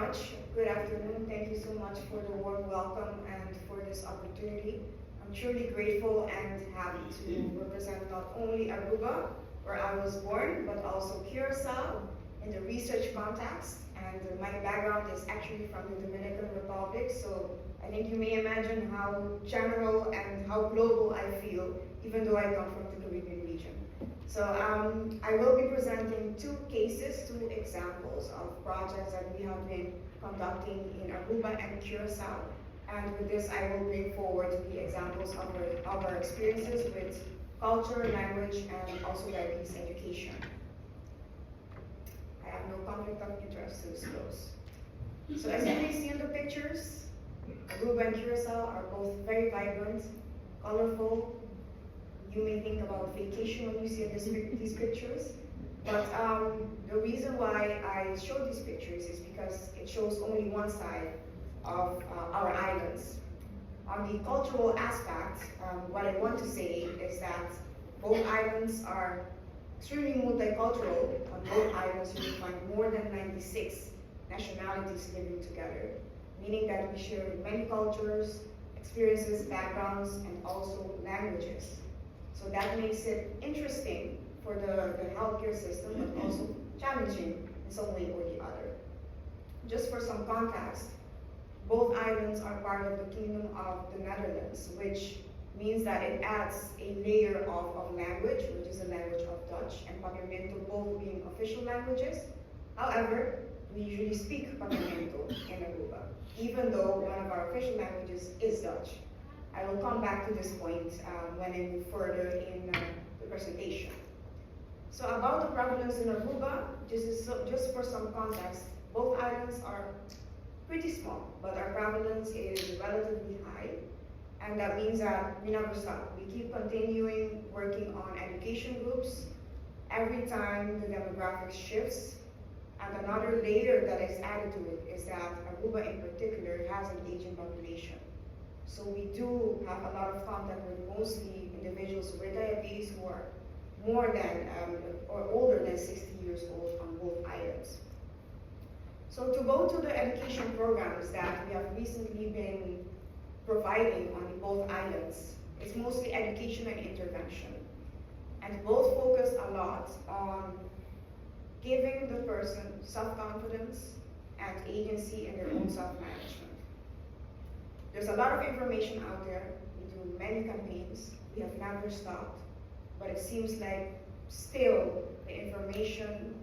much. Good afternoon. Thank you so much for the warm welcome and for this opportunity. I'm truly grateful and happy to represent not only Aruba, where I was born, but also Curacao in the research context. And my background is actually from the Dominican Republic, so I think you may imagine how general and how global I feel, even though I come from the Caribbean region. So I will be presenting two cases, two examples of projects that we have been conducting in Aruba and Curacao. And with this, I will bring forward the examples of our experiences with culture, language, and also diabetes education. I have no conflict of interest to disclose. So as you may see in the pictures, Aruba and Curacao are both very vibrant, colorful. You may think about vacation when you see these pictures, but the reason why I show these pictures is because it shows only one side of our islands. On the cultural aspect, what I want to say is that both islands are extremely multicultural. On both islands, you will find more than 96 nationalities living together, meaning that we share many cultures, experiences, backgrounds, and also languages. So that makes it interesting for the healthcare system, but also challenging in some way or the other. Just for some context, both islands are part of the Kingdom of the Netherlands, which means that it adds a layer of language, which is the language of Dutch and Papiamento, both being official languages. However, we usually speak Papiamento in Aruba, even though one of our official languages is Dutch. I will come back to this point when I move further in the presentation. So about the prevalence in Aruba, just for some context, both islands are pretty small, but our prevalence is relatively high. And that means that we never stop. We keep continuing working on education groups every time the demographics shifts. And another layer that is added to it is that Aruba in particular has an aging population. So we do have a lot of contact with mostly individuals with diabetes who are more than or older than 60 years old on both islands. So to go to the education programs that we have recently been providing on both islands, it's mostly education and intervention. And both focus a lot on giving the person self-confidence and agency in their own self-management. There's a lot of information out there. We do many campaigns. We have never stopped. But it seems like still the information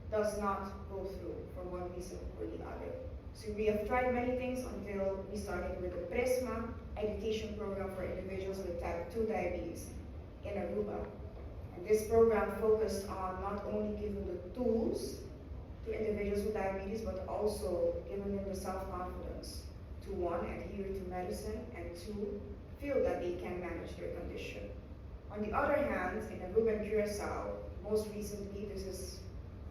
does not go through for one reason or the other. So we have tried many things until we started with the PRISMA education program for individuals with type 2 diabetes in Aruba. And this program focused on not only giving the tools to individuals with diabetes, but also giving them the self-confidence to one, adhere to medicine, and two, feel that they can manage their condition. On the other hand, in Aruba and Curacao, most recently, this is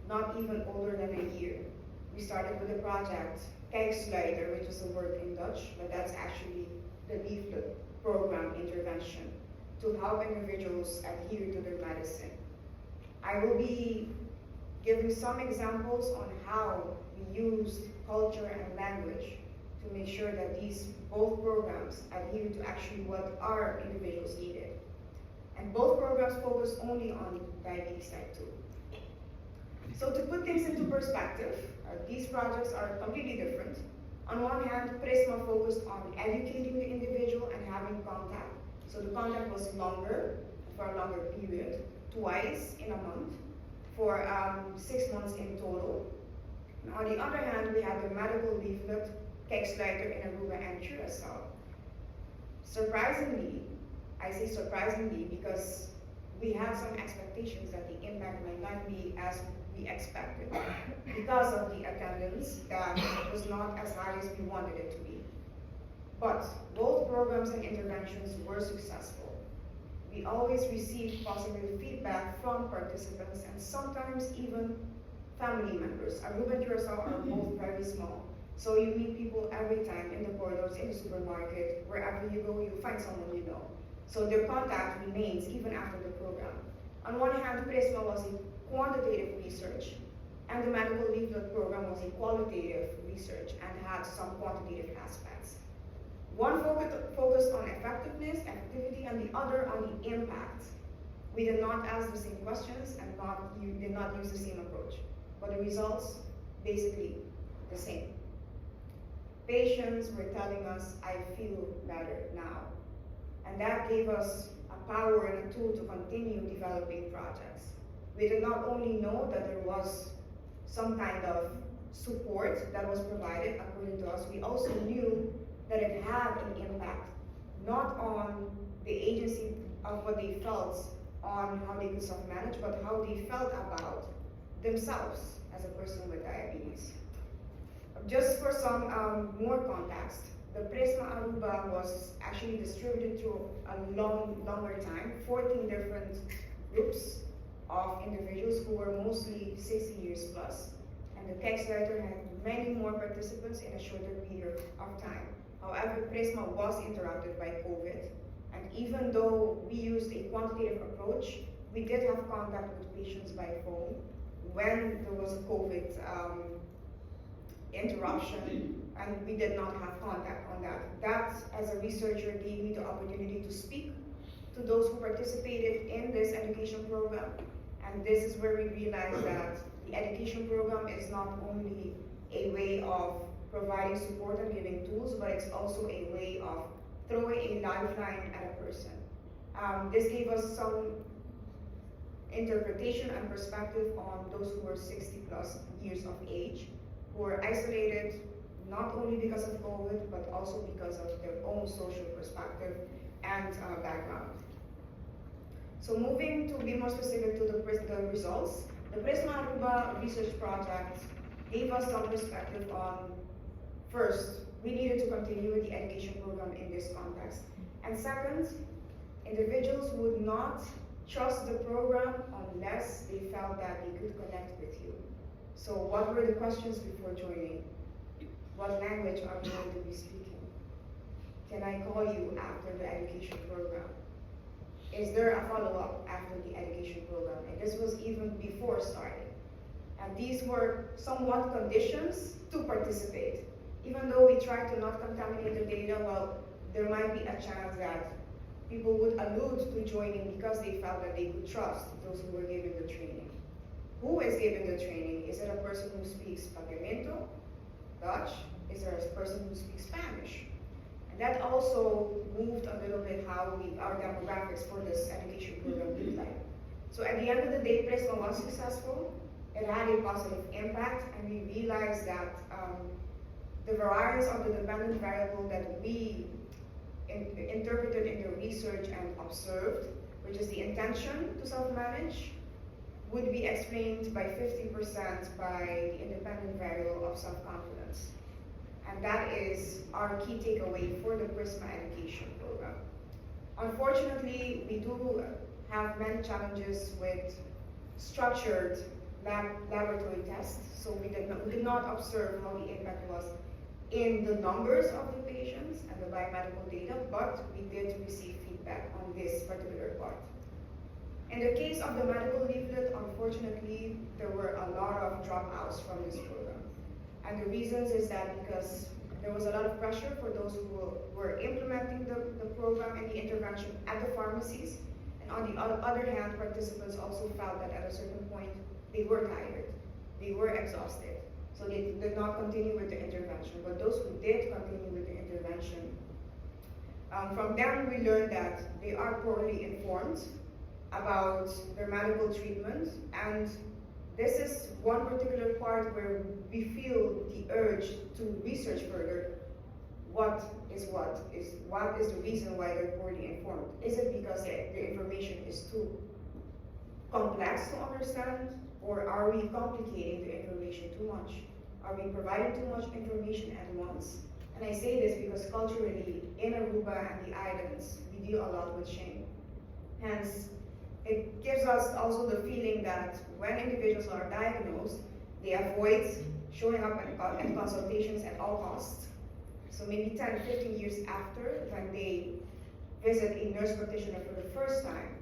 not even older than a year, we started with a project, Kijksluiter, which is a word in Dutch, but that's actually the leaflet program intervention to help individuals adhere to their medicine. I will be giving some examples on how we used culture and language to make sure that both programs adhere to actually what our individuals needed. And both programs focus only on diabetes type 2. So to put things into perspective, these projects are completely different. On one hand, Prisma focused on educating the individual and having contact. So the contact was longer, for a longer period, twice in a month, for 6 months in total. And on the other hand, we had the medical leaflet, Kijksluiter in Aruba and Curacao. Surprisingly, I say surprisingly because we had some expectations that the impact might not be as we expected because of the attendance that was not as high as we wanted it to be. But both programs and interventions were successful. We always received positive feedback from participants and sometimes even family members. Aruba and Curacao are both very small. So you meet people every time in the corridors, in the supermarket, wherever you go, you find someone you know. So their contact remains even after the program. On one hand, Prisma was a quantitative research And the medical leaflet program was a qualitative research and had some quantitative aspects. One focused on effectiveness, activity, and the other on the impact. We did not ask the same questions and did not use the same approach, but the results basically the same. Patients were telling us, I feel better now. And that gave us a power and a tool to continue developing projects. We did not only know that there was some kind of support that was provided according to us, we also knew that it had an impact, not on the agency of what they felt on how they could self-manage, but how they felt about themselves as a person with diabetes. Just for some more context, the Prisma Aruba was actually distributed through a longer time, 14 different groups of individuals who were mostly 60 years plus. And the Kickstarter had many more participants in a shorter period of time. However, Prisma was interrupted by COVID. And even though we used a quantitative approach, we did have contact with patients by phone when there was a COVID interruption, and we did not have contact on that. That, as a researcher, gave me the opportunity to speak to those who participated in this education program. And this is where we realized that the education program is not only a way of providing support and giving tools, but it's also a way of throwing a lifeline at a person. This gave us some interpretation and perspective on those who were 60 plus years of age, who were isolated not only because of COVID, but also because of their own social perspective and background. So moving to be more specific to the results, the Prisma Aruba research project gave us some perspective on, first, we needed to continue with the education program in this context. And second, individuals would not trust the program unless they felt that they could connect with you. So what were the questions before joining? What language are we going to be speaking? Can I call you after the education program? Is there a follow-up after the education program? And this was even before starting. And these were somewhat conditions to participate. Even though we tried to not contaminate the data, well, there might be a chance that people would allude to joining because they felt that they could trust those who were given the training. Who is given the training? Is it a person who speaks Papiamento, Dutch? Is there a person who speaks Spanish? And that also moved a little bit how our demographics for this education program looked like. So at the end of the day, Prisma was successful. It had a positive impact, and we realized that the variance of the dependent variable that we interpreted in the research and observed, which is the intention to self-manage, would be explained by 50% by the independent variable of self-confidence. And that is our key takeaway for the Prisma education program. Unfortunately, we do have many challenges with structured laboratory tests, so we did not observe how the impact was in the numbers of the patients and the biomedical data, but we did receive feedback on this particular part. In the case of the medical leaflet, unfortunately, there were a lot of dropouts from this program. And the reasons is that because there was a lot of pressure for those who were implementing the program and the intervention at the pharmacies. And on the other hand, participants also felt that at a certain point, they were tired, they were exhausted. So they did not continue with the intervention. But those who did continue with the intervention, from them we learned that they are poorly informed about their medical treatment, and this is one particular part where we feel the urge to research further. What is the reason why they're poorly informed? Is it because the information is too complex to understand, or are we complicating the information too much? Are we providing too much information at once? And I say this because culturally, in Aruba and the islands, we deal a lot with shame. Hence, it gives us also the feeling that when individuals are diagnosed, they avoid showing up at consultations at all costs. So maybe 10, 15 years after, when they visit a nurse practitioner for the first time,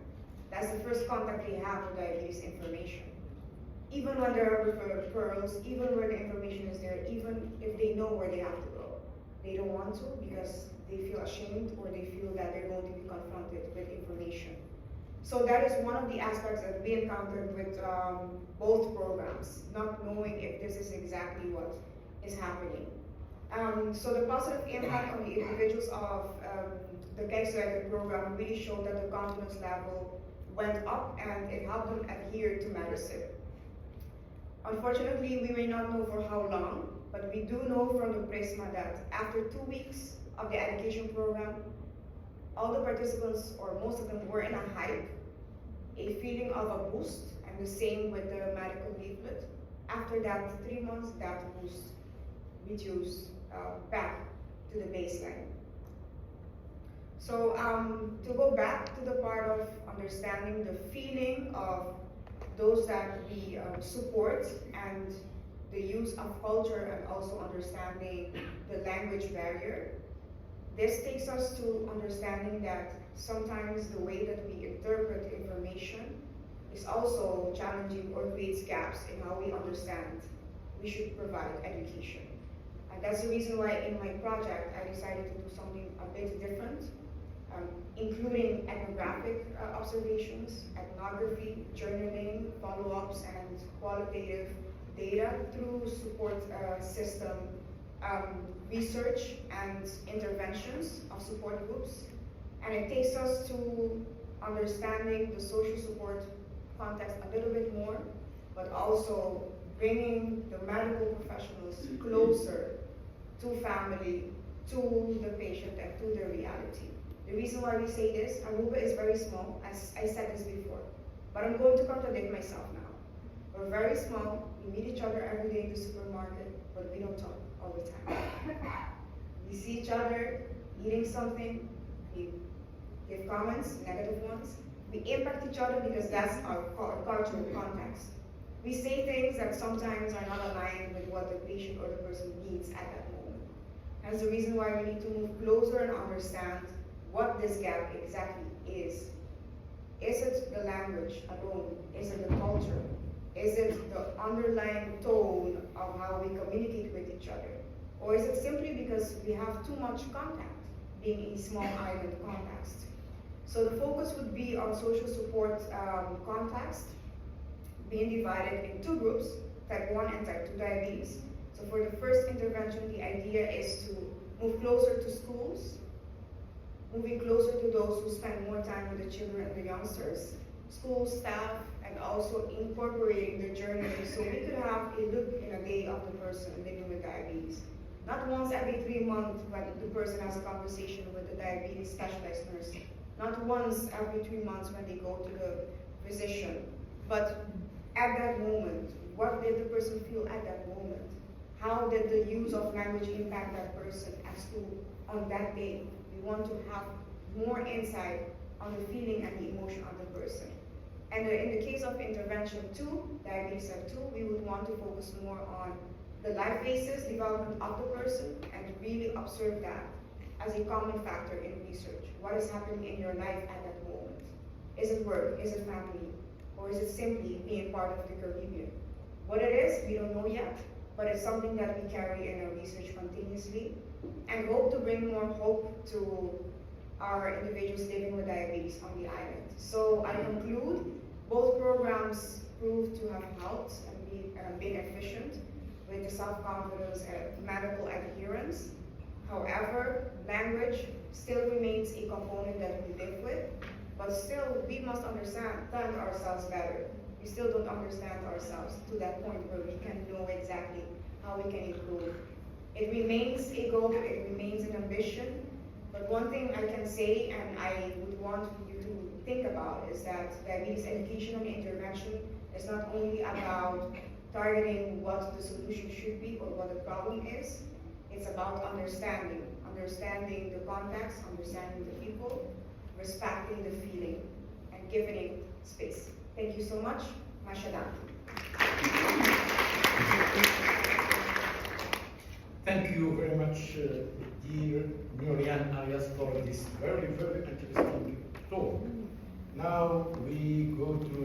that's the first contact they have with diabetes information. even when there are referrals, even when the information is there, even if they know where they have to go. They don't want to because they feel ashamed or they feel that they're going to be confronted with information. So that is one of the aspects that we encountered with both programs, not knowing if this is exactly what is happening. So the positive impact on the individuals of the Kijksterrijker program really showed that the confidence level went up and it helped them adhere to medicine. Unfortunately, we may not know for how long, but we do know from the Prisma that after 2 weeks of the education program, all the participants, or most of them, were in a hype, a feeling of a boost, and the same with the medical leaflet. After that 3 months, that boost reduced back to the baseline. So to go back to the part of understanding the feeling of those that we support and the use of culture and also understanding the language barrier, this takes us to understanding that sometimes the way that we interpret information is also challenging or creates gaps in how we understand we should provide education. And that's the reason why in my project I decided to do something a bit different, including ethnographic observations, ethnography, journaling, follow-ups, and qualitative data through support system research and interventions of support groups. And it takes us to understanding the social support context a little bit more, but also bringing the medical professionals closer to family, to the patient, and to their reality. The reason why we say this, Aruba is very small, as I said this before, but I'm going to contradict myself now. We're very small, we meet each other every day in the supermarket, but we don't talk all the time. We see each other eating something, we give comments, negative ones. We impact each other because that's our cultural context. We say things that sometimes are not aligned with what the patient or the person needs at that moment. That's the reason why we need to move closer and understand what this gap exactly is. Is it the language alone? Is it the culture? Is it the underlying tone of how we communicate with each other? Or is it simply because we have too much contact, being a small island context? So the focus would be on social support context, being divided in 2 groups, type 1 and type 2 diabetes. So for the first intervention, the idea is to move closer to schools, moving closer to those who spend more time with the children and the youngsters, school staff, and also incorporating the journey so we could have a look in a day of the person living with diabetes. Not once every 3 months when the person has a conversation with the diabetes specialized nurse. Not once every 3 months when they go to the physician, but at that moment, what did the person feel at that moment? How did the use of language impact that person at school on that day? We want to have more insight on the feeling and the emotion of the person. And in the case of intervention 2, diabetes type 2, we would want to focus more on the life phases, development of the person, and really observe that as a common factor in research. What is happening in your life at that moment? Is it work? Is it family? Or is it simply being part of the Caribbean? What it is, we don't know yet, but it's something that we carry in our research continuously and hope to bring more hope to our individuals living with diabetes on the island. So I conclude, both programs proved to have helped and been efficient with the self-confidence and medical adherence. However, language still remains a component that we live with, but still we must understand ourselves better. We still don't understand ourselves to that point where we can know exactly how we can improve. It remains a goal, it remains an ambition, but one thing I can say and I would want you to think about is that diabetes education and intervention is not only about targeting what the solution should be or what the problem is. It's about understanding the context, understanding the people, respecting the feeling, and giving it space. Thank you so much. Mashallah. Thank you very much, dear Miriam Arias, for this very, very interesting talk. Now we go to